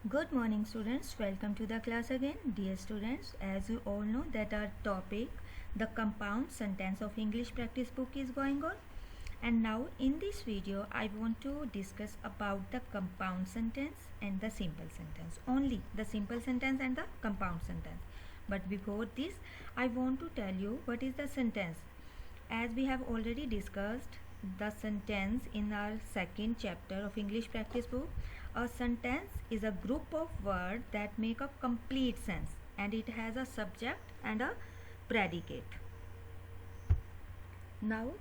Good morning students, welcome to the class again. Dear students, as you all know that our topic, the compound sentence of English practice book is going on. And now in this video, I want to discuss about the compound sentence and the simple sentence. Only the simple sentence and the compound sentence. But before this, I want to tell you what is the sentence. As we have already discussed the sentence in our second chapter of English practice book, a sentence is a group of words that make a complete sense and it has a subject and a predicate. Now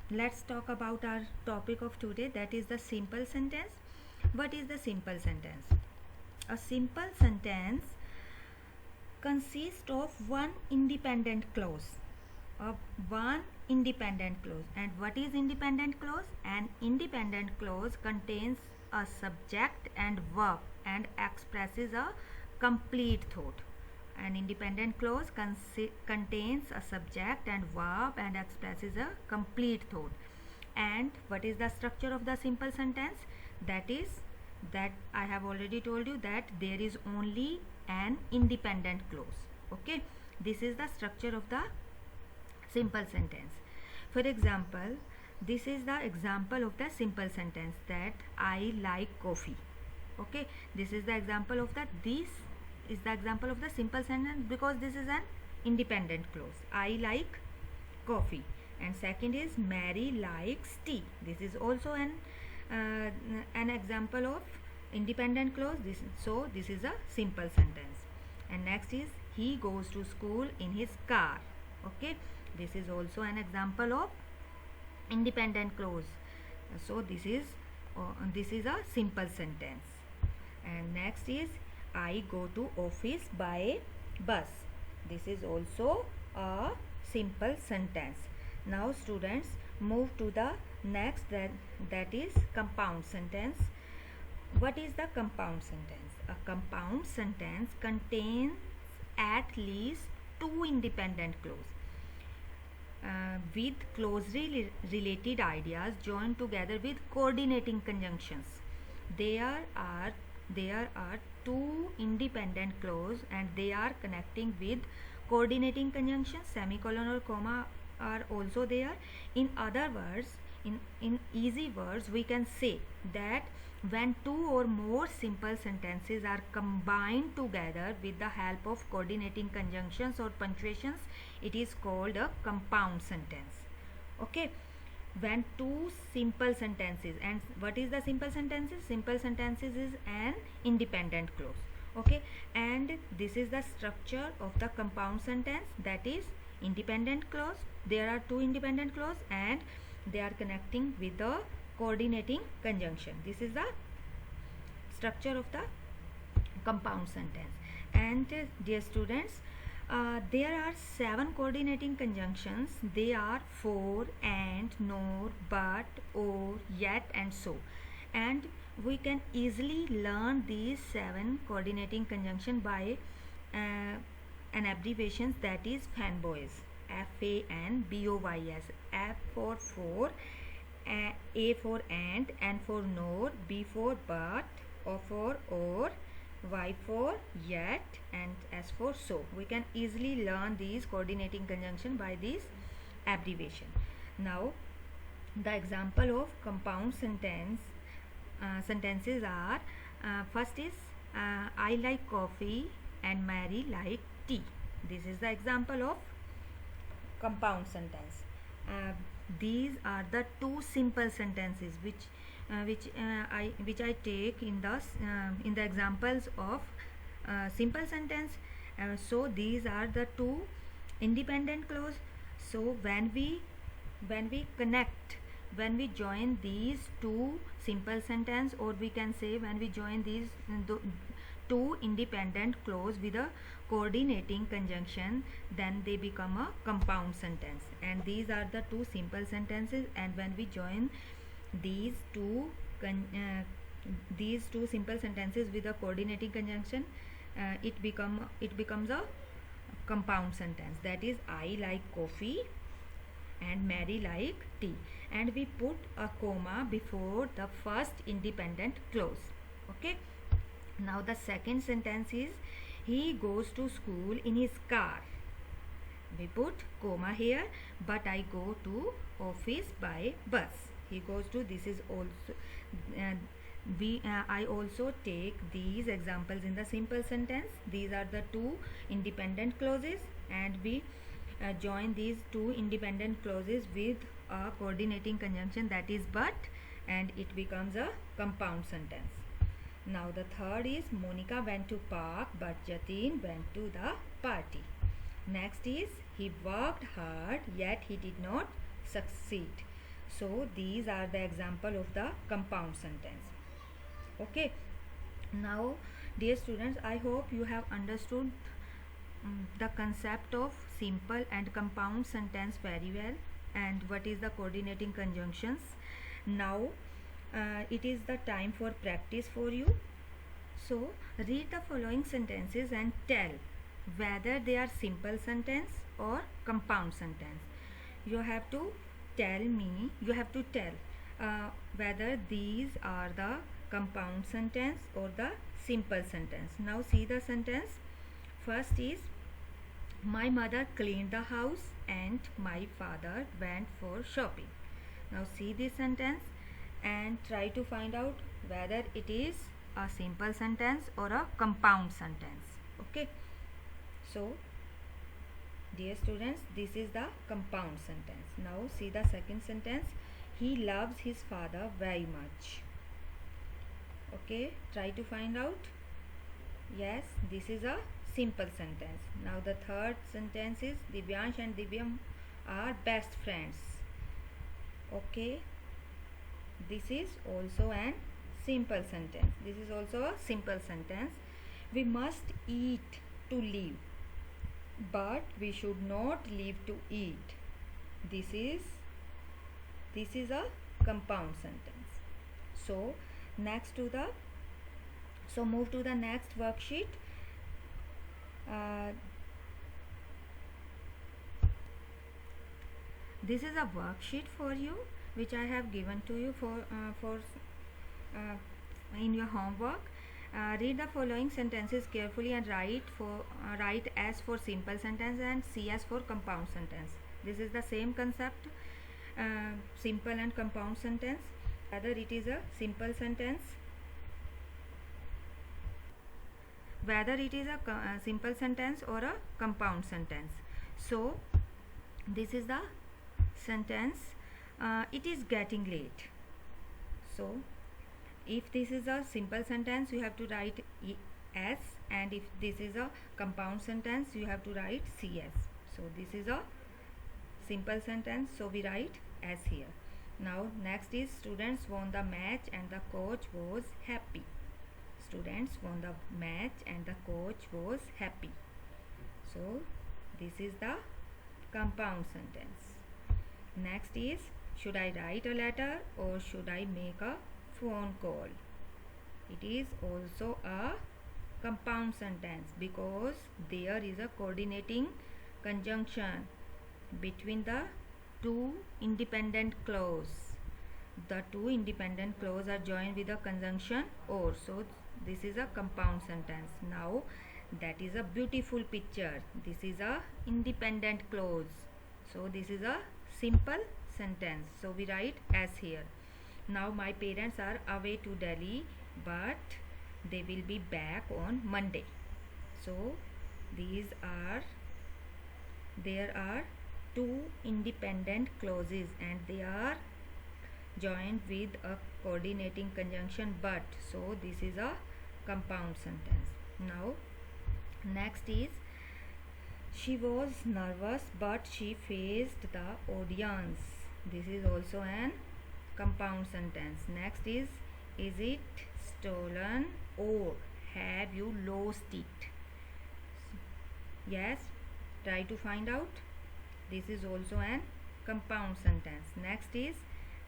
let's talk about our topic of today, that is the simple sentence. What is the simple sentence? A simple sentence consists of one independent clause. And what is independent clause? An independent clause contains a subject and verb and expresses a complete thought. An independent clause contains a subject and verb and expresses a complete thought. And what is the structure of the simple sentence? That I have already told you that there is only an independent clause. Okay, this is the structure of the simple sentence. For example, this is the example of the simple sentence, that I like coffee. Okay, this is the example of this is the example of the simple sentence because this is an independent clause. I like coffee. And second is Mary likes tea. This is also an example of independent clause. This is a simple sentence. And next is he goes to school in his car. Okay, this is also an example of independent clause. So this is a simple sentence. And next is I go to office by bus. This is also a simple sentence. Now students, move to the next, that is compound sentence. What is the compound sentence? A compound sentence contains at least two independent clauses with closely related ideas joined together with coordinating conjunctions. There are two independent clauses and they are connecting with coordinating conjunctions. Semicolon or comma are also there. In other words, in easy words, we can say that when two or more simple sentences are combined together with the help of coordinating conjunctions or punctuations, it is called a compound sentence. Okay, when two simple sentences, and what is the simple sentences? Simple sentences is an independent clause. Okay, and this is the structure of the compound sentence, that is independent clause. There are two independent clause and they are connecting with the coordinating conjunction. This is the structure of the compound sentence. And dear students, there are 7 coordinating conjunctions. They are for, and, nor, but, or, yet, and so. And we can easily learn these 7 coordinating conjunction by an abbreviation, that is fanboys. FANBOYS. F for, A for and, N for nor, B for but, O for or, Y for yet, and S for so. We can easily learn these coordinating conjunction by this abbreviation. Now, the example of compound sentences are, first is I like coffee and Mary like tea. This is the example of compound sentence. These are the two simple sentences which I take in the examples of simple sentence. So these are the two independent clause. So when we join these two simple sentence, or we can say when we join these two independent clause with a coordinating conjunction, then they become a compound sentence. And these are the two simple sentences, and when we join these two simple sentences with a coordinating conjunction, it becomes a compound sentence, that is I like coffee and Mary like tea, and we put a comma before the first independent clause. Okay, Now the second sentence is he goes to school in his car. We put comma here, but I go to office by bus. He goes to, this is also I also take these examples in the simple sentence. These are the two independent clauses, and we join these two independent clauses with a coordinating conjunction, that is but, and it becomes a compound sentence. Now the third is Monica went to park but Jatin went to the party. Next is he worked hard yet he did not succeed. So these are the example of the compound sentence. Okay, now dear students, I hope you have understood the concept of simple and compound sentence very well, and what is the coordinating conjunctions. Now it is the time for practice for you. So read the following sentences and tell whether they are simple sentence or compound sentence. You have to tell whether these are the compound sentence or the simple sentence. Now see the sentence. First is my mother cleaned the house and my father went for shopping. Now see this sentence and try to find out whether it is a simple sentence or a compound sentence. Okay, so dear students, this is the compound sentence. Now see the second sentence. He loves his father very much. Okay, try to find out. Yes, this is a simple sentence. Now the third sentence is Divyansh and Divyam are best friends. Okay, this is also an simple sentence. This is also a simple sentence. We must eat to live, but we should not live to eat. This is a compound sentence. So move to the next worksheet. This is a worksheet for you which I have given to you for in your homework. Read the following sentences carefully and write S for simple sentence and CS for compound sentence. This is the same concept, simple and compound sentence. Whether it is a simple sentence, simple sentence or a compound sentence. So this is the sentence. It is getting late. So if this is a simple sentence, you have to write S, and if this is a compound sentence, you have to write CS. So this is a simple sentence, so we write S here. Now next is students won the match and the coach was happy. Students won the match and the coach was happy. So this is the compound sentence. Next is, should I write a letter or should I make a phone call? It is also a compound sentence because there is a coordinating conjunction between the two independent clause. The two independent clause are joined with a conjunction or. So this is a compound sentence. Now that is a beautiful picture. This is a independent clause. So this is a simple sentence. So we write as here. Now my parents are away to Delhi, but they will be back on Monday. So there are two independent clauses and they are joined with a coordinating conjunction but. So this is a compound sentence. Now next is, she was nervous but she faced the audience. This is also an compound sentence. Next is it stolen or have you lost it? Yes, try to find out. This is also an compound sentence. Next is,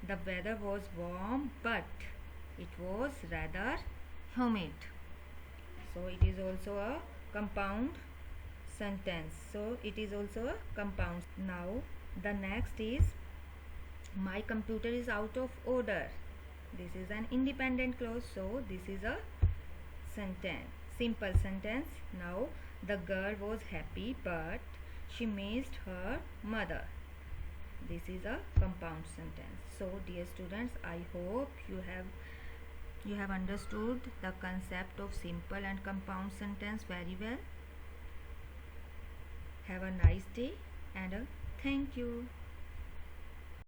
the weather was warm but it was rather humid. So it is also a compound sentence. So it is also a compound. Now the next is, my computer is out of order. This is an independent clause, so this is a sentence, simple sentence. Now the girl was happy but she missed her mother. This is a compound sentence. So dear students, I hope you have understood the concept of simple and compound sentence very well. Have a nice day and thank you.